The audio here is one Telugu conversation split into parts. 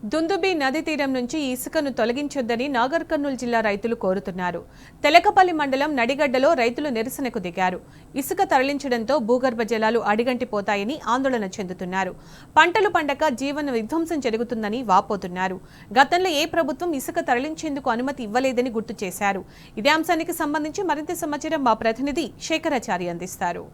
దుందుబి నది తీరం నుంచి ఇసుకను తొలగించొద్దని నాగర్ కర్నూలు జిల్లా రైతులు కోరుతున్నారు. తెలకపల్లి మండలం నడిగడ్డలో రైతులు నిరసనకు దిగారు. ఇసుక తరలించడంతో భూగర్భ జలాలు అడిగంటిపోతాయని ఆందోళన చెందుతున్నారు. పంటలు పండక జీవన విధ్వంసం జరుగుతుందని వాపోతున్నారు. గతంలో ఏ ప్రభుత్వం ఇసుక తరలించేందుకు అనుమతి ఇవ్వలేదని గుర్తు చేశారు. ఇదే అంశానికి సంబంధించి మరింత సమాచారం మా ప్రతినిధి శేఖరాచారి అందిస్తారు.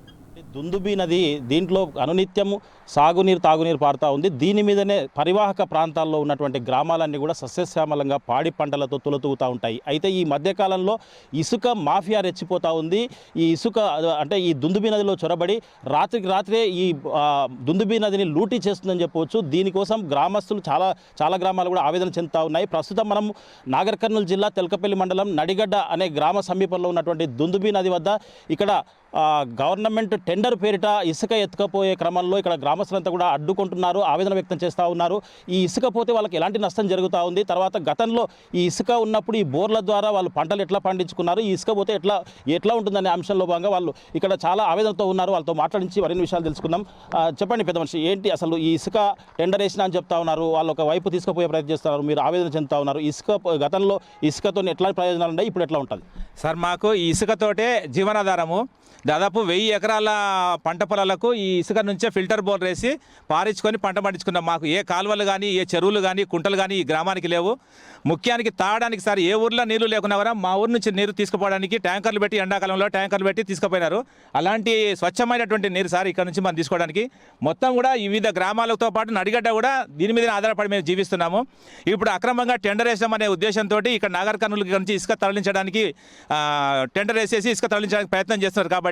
దుందుబి నది దీంట్లో అనునిత్యము సాగునీరు తాగునీరు పారుతూ ఉంది. దీని మీదనే పరివాహక ప్రాంతాల్లో ఉన్నటువంటి గ్రామాలన్నీ కూడా సస్యశ్యామలంగా పాడి పంటలతో తులతూగుతూ ఉంటాయి. అయితే ఈ మధ్యకాలంలో ఇసుక మాఫియా రెచ్చిపోతూ ఉంది. ఈ ఇసుక అంటే ఈ దుందుబి నదిలో చొరబడి రాత్రికి రాత్రే ఈ దుందుబి నదిని లూటీ చేస్తుందని చెప్పవచ్చు. దీనికోసం గ్రామస్తులు చాలా గ్రామాలు కూడా ఆవేదన చెందుతూ ఉన్నాయి. ప్రస్తుతం మనం నాగర్ కర్నూలు జిల్లా తెలకపల్లి మండలం నడిగడ్డ అనే గ్రామ సమీపంలో ఉన్నటువంటి దుందుబి నది వద్ద ఇక్కడ గవర్నమెంట్ టెండర్ పేరిట ఇసుక ఎత్తుకపోయే క్రమంలో ఇక్కడ గ్రామస్తులంతా కూడా అడ్డుకుంటున్నారు, ఆవేదన వ్యక్తం చేస్తూ ఉన్నారు. ఈ ఇసుక పోతే వాళ్ళకి ఎలాంటి నష్టం జరుగుతూ ఉంది, తర్వాత గతంలో ఈ ఇసుక ఉన్నప్పుడు ఈ బోర్ల ద్వారా వాళ్ళు పంటలు ఎట్లా పండించుకున్నారు, ఈ ఇసుక పోతే ఎట్లా ఉంటుందనే అంశంలో భాగంగా వాళ్ళు ఇక్కడ చాలా ఆవేదనతో ఉన్నారు. వాళ్ళతో మాట్లాడించి మరిన్ని విషయాలు తెలుసుకుందాం. చెప్పండి పెద్ద మనిషి, ఏంటి అసలు ఈ ఇసుక టెండర్ వేసినా అని చెప్తా ఉన్నారు, వాళ్ళు ఒక వైపు తీసుకుపోయే ప్రయత్నం చేస్తున్నారు, మీరు ఆవేదన చెందుతా ఉన్నారు. గతంలో ఇసుకతో ఎట్లాంటి ప్రయోజనాలు ఉన్నాయి, ఇప్పుడు ఎట్లా ఉంటుంది సార్? మాకు ఈ ఇసుకతోటే జీవనాధారము. దాదాపు 1000 ఎకరాల పంట పొలాలకు ఈ ఇసుక నుంచే ఫిల్టర్ బోర్ వేసి పారించుకొని పంట పండించుకున్నాం. మాకు ఏ కాలువలు కానీ, ఏ చెరువులు కానీ, కుంటలు కానీ ఈ గ్రామానికి లేవు. ముఖ్యానికి తాగడానికి సార్ ఏ ఊర్లో నీళ్లు లేకున్నా కూడా మా ఊరు నుంచి నీరు తీసుకుపోవడానికి ట్యాంకర్లు పెట్టి, ఎండాకాలంలో ట్యాంకర్లు పెట్టి తీసుకుపోయినారు. అలాంటి స్వచ్ఛమైనటువంటి నీరు సార్ ఇక్కడ నుంచి మనం తీసుకోవడానికి. మొత్తం కూడా వివిధ గ్రామాలతో పాటు నడిగడ్డ కూడా దీని మీద ఆధారపడి మేము జీవిస్తున్నాము. ఇప్పుడు అక్రమంగా టెండర్ వేసామనే ఉద్దేశంతో ఇక్కడ నాగర్ కర్నూలు నుంచి ఇసుక తరలించడానికి టెండర్ వేసేసి ఇసుక తరలించడానికి ప్రయత్నం చేస్తున్నారు. కాబట్టి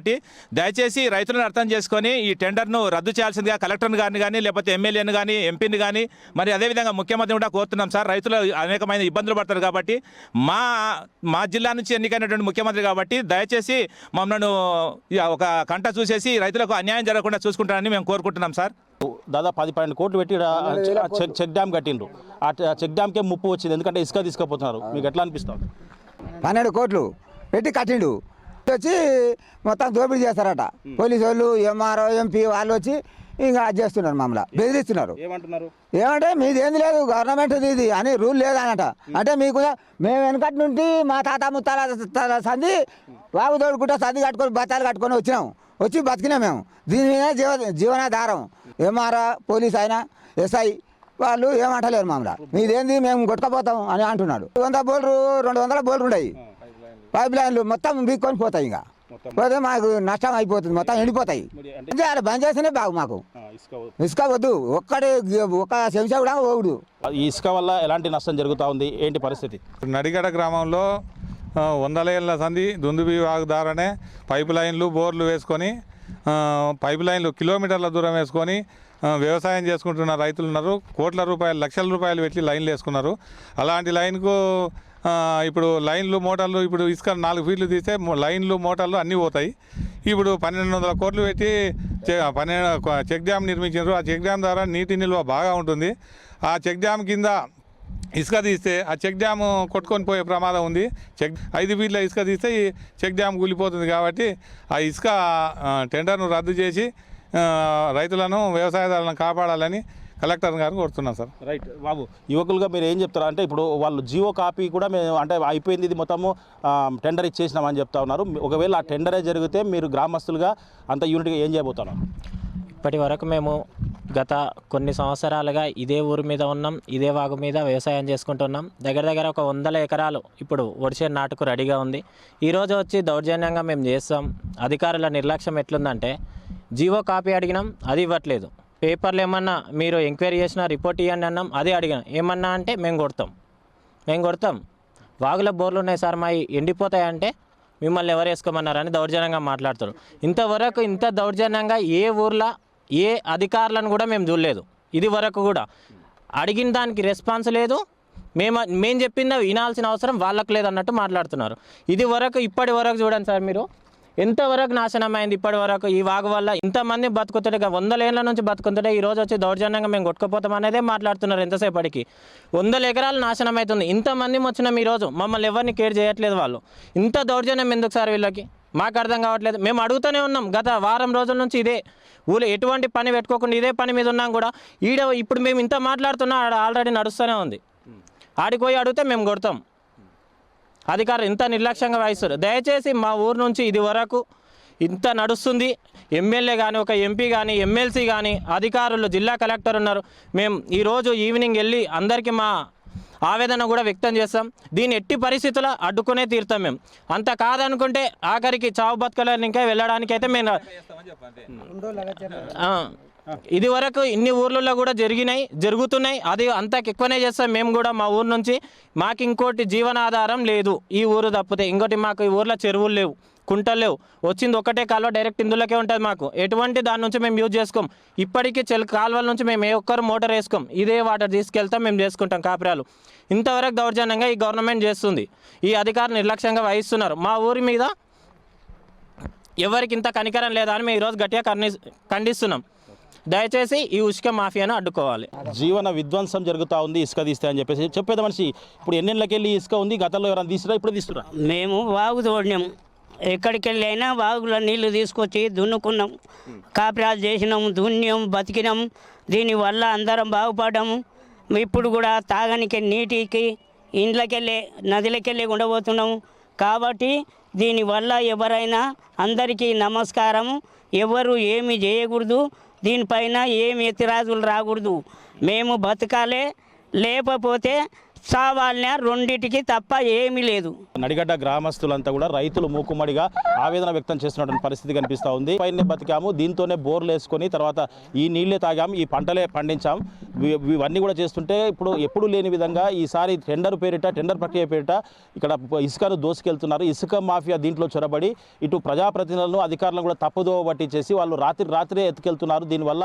దయచేసి రైతులను అర్థం చేసుకొని ఈ టెండర్ను రద్దు చేయాల్సిందిగా కలెక్టర్ గారిని కానీ, లేకపోతే ఎమ్మెల్యేని కానీ, ఎంపీని కానీ, మరి అదేవిధంగా ముఖ్యమంత్రిని కూడా కోరుతున్నాం సార్. రైతులు అనేకమైన ఇబ్బందులు పడతారు కాబట్టి మా జిల్లా నుంచి ఎన్నికైనటువంటి ముఖ్యమంత్రి కాబట్టి దయచేసి మమ్మల్ని ఒక కంట చూసేసి రైతులకు అన్యాయం జరగకుండా చూసుకుంటారని మేము కోరుకుంటున్నాం సార్. దాదాపు 10-12 కోట్లు పెట్టి చెక్ డ్యామ్ కట్టిండ్రు. ఆ చెక్ డ్యామ్కే ముప్పు వచ్చింది, ఎందుకంటే ఇసుక తీసుకుపోతున్నారు. మీకు ఎట్లా అనిపిస్తుంది? 12 కోట్లు పెట్టి కట్టిండు వచ్చి మొత్తం దోపిడీ చేస్తారట. పోలీసు వాళ్ళు, ఎంఆర్ఓ, ఎంపీ వాళ్ళు వచ్చి ఇంకా అది చేస్తున్నారు, మమ్మల్ని బెదిరిస్తున్నారు. ఏమంటే మీది ఏంది లేదు, గవర్నమెంట్ ఇది అని రూల్ లేదనట. అంటే మీకు మేము వెనకటి నుండి మా తాత ముత్తాల సంధి వాగు తోడుకుంటా సంధి కట్టుకొని బత్తాలు కట్టుకొని వచ్చి బతికినాం మేము. దీని మీద జీవనాధారం. ఎంఆర్ఓ, పోలీస్ అయినా, ఎస్ఐ వాళ్ళు ఏమంటలేరు మమ్మల్ని. మీదేంది మేము కొట్టుకపోతాం అని అంటున్నాడు. 100 బోల్రు 200 బోల్రు ఉన్నాయి, పైప్ లైన్లు మొత్తం బీక్కొని పోతాయి. ఇంకా పోతే మాకు నష్టం అయిపోతుంది, మొత్తం ఎండిపోతాయి. బంద్ చేస్తేనే బాగు. మాకు ఇసుక వద్దు, ఒక్క చెంచా కూడా పోగుడు. ఈ ఇసుక వల్ల ఎలాంటి నష్టం జరుగుతూ ఉంది, ఏంటి పరిస్థితి? నడిగడ గ్రామంలో 100 ఏళ్ళ సంధి దుందుబి వాగు ద్వారానే పైప్ లైన్లు, బోర్లు వేసుకొని, పైప్ లైన్లు కిలోమీటర్ల దూరం వేసుకొని వ్యవసాయం చేసుకుంటున్న రైతులు ఉన్నారు. కోట్ల రూపాయలు, లక్షల రూపాయలు పెట్టి లైన్లు వేసుకున్నారు. అలాంటి లైన్కు ఇప్పుడు లైన్లు, మోటార్లు, ఇప్పుడు ఇసుక 4 ఫీట్లు తీస్తే లైన్లు, మోటార్లు అన్నీ పోతాయి. ఇప్పుడు 1200 కోట్లు పెట్టి చెక్ డ్యామ్ నిర్మించారు. ఆ చెక్ డ్యామ్ ద్వారా నీటి నిల్వ బాగా ఉంటుంది. ఆ చెక్ డ్యామ్ కింద ఇసుక తీస్తే ఆ చెక్ డ్యామ్ కొట్టుకొని పోయే ప్రమాదం ఉంది. 5 ఫీట్ల ఇసుక తీస్తే ఈ చెక్ డ్యామ్ కూలిపోతుంది. కాబట్టి ఆ ఇసుక టెండర్ను రద్దు చేసి రైతులను, వ్యవసాయదారులను కాపాడాలని కలెక్టర్ గారు కోరుతున్నాం సార్. రైట్ బాబు, యువకులుగా మీరు ఏం చెప్తారు? అంటే ఇప్పుడు వాళ్ళు జియో కాపీ కూడా మేము అంటే అయిపోయింది, ఇది మొత్తము టెండర్ ఇచ్చేసినామని చెప్తా ఉన్నారు. ఒకవేళ ఆ టెండరే జరిగితే మీరు గ్రామస్తులుగా అంత యూనిట్గా ఏం చేయబోతున్నారు? ఇప్పటి వరకు మేము గత కొన్ని సంవత్సరాలుగా ఇదే ఊరి మీద ఉన్నాం, ఇదే వాగు మీద వ్యవసాయం చేసుకుంటున్నాం. దగ్గర ఒక 100 ఎకరాలు ఇప్పుడు ఒడిసే నాటుకు రెడీగా ఉంది. ఈరోజు వచ్చి దౌర్జన్యంగా మేము చేస్తాం. అధికారుల నిర్లక్ష్యం ఎట్లుందంటే, జీవో కాపీ అడిగినాం, అది ఇవ్వట్లేదు. పేపర్లు ఏమన్నా మీరు ఎంక్వైరీ చేసినా రిపోర్ట్ ఇవ్వండి అన్నాం, అది అడిగినాం. ఏమన్నా అంటే మేము కొడతాం. వాగుల బోర్లు ఉన్నాయి సార్, మా ఎండిపోతాయంటే మిమ్మల్ని ఎవరు వేసుకోమన్నారని దౌర్జన్యంగా మాట్లాడుతారు. ఇంతవరకు ఇంత దౌర్జన్యంగా ఏ ఊర్లో ఏ అధికారులను కూడా మేము చూడలేదు. ఇది వరకు కూడా అడిగిన దానికి రెస్పాన్స్ లేదు. మేము చెప్పింది వినాల్సిన అవసరం వాళ్ళకు లేదన్నట్టు మాట్లాడుతున్నారు. ఇప్పటి వరకు చూడండి సార్, మీరు ఎంతవరకు నాశనం అయింది ఇప్పటి వరకు ఈ వాగు వల్ల. ఇంతమంది బతుకుతుంటే, 100 ఏళ్ళ నుంచి బతుకుతుంటే ఈరోజు వచ్చి దౌర్జన్యంగా మేము కొట్టుకుపోతాం అనేదే మాట్లాడుతున్నారు. ఎంతసేపటికి 100 ఎకరాలు నాశనం అవుతుంది. ఇంతమంది వచ్చినాం ఈరోజు, మమ్మల్ని ఎవరిని కేర్ చేయట్లేదు వాళ్ళు. ఇంత దౌర్జన్యం ఎందుకు సార్ వీళ్ళకి? మాకు అర్థం కావట్లేదు. మేము అడుగుతూనే ఉన్నాం గత వారం రోజుల నుంచి ఇదే ఊళ్ళో ఎటువంటి పని పెట్టుకోకుండా ఇదే పని మీద ఉన్నాం కూడా. ఇప్పుడు మేము ఇంత మాట్లాడుతున్నా ఆల్రెడీ నడుస్తూనే ఉంది. ఆడికి పోయి అడిగితే మేము కొడతాం. అధికారులు ఇంత నిర్లక్ష్యంగా వహిస్తారు. దయచేసి మా ఊరు నుంచి ఇది వరకు ఇంత నడుస్తుంది. ఎమ్మెల్యే కానీ ఒక ఎంపీ కానీ ఎమ్మెల్సీ కానీ అధికారులు జిల్లా కలెక్టర్ ఉన్నారు. మేము ఈరోజు ఈవినింగ్ వెళ్ళి అందరికీ మా ఆవేదన కూడా వ్యక్తం చేస్తాం. దీన్ని ఎట్టి పరిస్థితుల్లో అడ్డుకునే తీరుతాం. మేము అంత కాదనుకుంటే ఆఖరికి చావు బతుకలని ఇంకా వెళ్ళడానికైతే మేము ఇది వరకు ఇన్ని ఊర్లలో కూడా జరుగుతున్నాయి. అది అంతకు ఎక్కువనే చేస్తాం మేము కూడా మా ఊరు నుంచి. మాకు ఇంకోటి జీవనాధారం లేదు ఈ ఊరు తప్పితే. ఇంకోటి మాకు ఈ ఊర్లో చెరువులు లేవు, కుంటలు లేవు. వచ్చింది ఒకటే కాలువ డైరెక్ట్ ఇందులోకే ఉంటుంది. మాకు ఎటువంటి దాని నుంచి మేము యూజ్ చేసుకోం. ఇప్పటికీ కాలువల నుంచి మేము ఏ ఒక్కరు మోటార్ వేసుకోం. ఇదే వాటర్ తీసుకెళ్తాం, మేము చేసుకుంటాం కాపురాలు. ఇంతవరకు దౌర్జన్యంగా ఈ గవర్నమెంట్ చేస్తుంది. ఈ అధికారులు నిర్లక్ష్యంగా వహిస్తున్నారు. మా ఊరి మీద ఎవరికి ఇంత కనికరం లేదా అని మేము ఈరోజు గట్టిగా ఖండిస్తున్నాం. దయచేసి ఈ ఇసుక మాఫియాను అడ్డుకోవాలి. జీవన విధ్వంసం జరుగుతూ ఉంది ఇసుక తీస్తే అని చెప్పేసి చెప్పేది మనిషి. ఇప్పుడు ఎన్నేళ్ళకి వెళ్ళి ఇసుక ఉంది, గతంలో ఎవరైనా తీసుకురా, ఇప్పుడు తీసుకురా? మేము వాగు తోడినాం. ఎక్కడికి వెళ్ళి అయినా వాగులో నీళ్లు తీసుకొచ్చి దున్నుకున్నాం, కాపురాలు చేసినాం, దున్యం, బతికినాం. దీనివల్ల అందరం బాగుపడ్డాము. ఇప్పుడు కూడా తాగనికి నీటికి ఇండ్లకెళ్ళి నదిలకెళ్ళి ఉండబోతున్నాము. కాబట్టి దీనివల్ల ఎవరైనా అందరికీ నమస్కారం. ఎవరు ఏమి చేయకూడదు, దీనిపైన ఏమి ఎత్తిరాజులు రాకూడదు. మేము బతకాలే, లేకపోతే సావాలనే, రెండిటికి తప్ప ఏమీ లేదు. నడిగడ్డ గ్రామస్తులంతా కూడా రైతులు మూకుమ్మడిగా ఆవేదన వ్యక్తం చేస్తున్నటువంటి పరిస్థితి కనిపిస్తూ ఉంది. పైన బతికాము, దీంతోనే బోర్లు వేసుకొని తర్వాత ఈ నీళ్ళే తాగాము, ఈ పంటలే పండించాం. ఇవన్నీ కూడా చేస్తుంటే ఇప్పుడు ఎప్పుడు లేని విధంగా ఈసారి టెండర్ ప్రక్రియ పేరిట ఇక్కడ ఇసుకను దోసుకెళ్తున్నారు. ఇసుక మాఫియా దీంట్లో చొరబడి ఇటు ప్రజాప్రతినిధులను అధికారులను కూడా తప్పుదోవ పట్టించేసి వాళ్ళు రాత్రే ఎత్తుకెళ్తున్నారు. దీనివల్ల